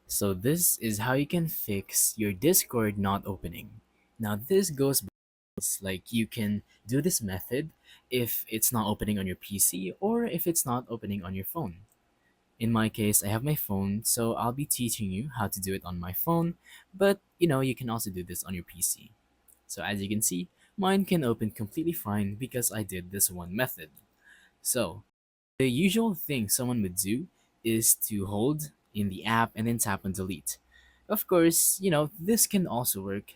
So this is how you can fix your Discord not opening. Now this goes like you can do this method if it's not opening on your PC or if it's not opening on your phone. In my case, I have my phone, so I'll be teaching you how to do it on my phone, but you can also do this on your PC. So as you can see, mine can open completely fine because I did this one method. So the usual thing someone would do is to hold in the app and then tap on delete. Of course, this can also work.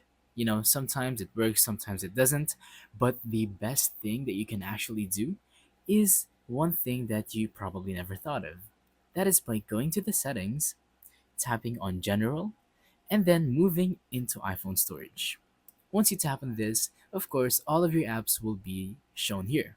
Sometimes it works, sometimes it doesn't. But the best thing that you can actually do is one thing that you probably never thought of. That is by going to the settings, tapping on general, and then moving into iPhone storage. Once you tap on this, of course, all of your apps will be shown here.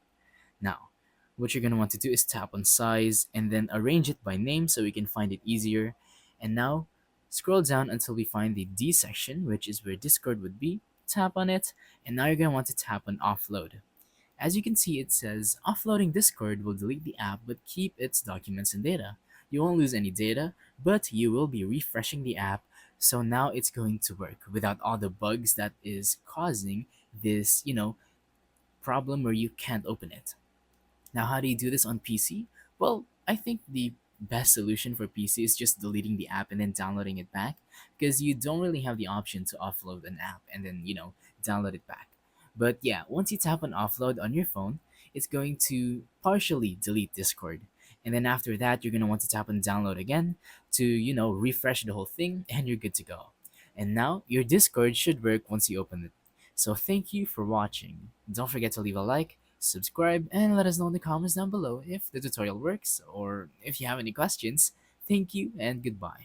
Now, what you're going to want to do is tap on size and then arrange it by name so we can find it easier. And now, scroll down until we find the D section, which is where Discord would be. Tap on it, and now you're going to want to tap on offload. As you can see, it says offloading Discord will delete the app but keep its documents and data. You won't lose any data, but you will be refreshing the app, so now it's going to work without all the bugs that is causing this, problem where you can't open it. Now, how do you do this on PC? Well, I think the best solution for PC is just deleting the app and then downloading it back because you don't really have the option to offload an app and then, download it back. But yeah, once you tap on offload on your phone, it's going to partially delete Discord. And then after that, you're going to want to tap on download again to, refresh the whole thing and you're good to go. And now your Discord should work once you open it. So thank you for watching. Don't forget to leave a like, subscribe, and let us know in the comments down below if the tutorial works or if you have any questions. Thank you and goodbye.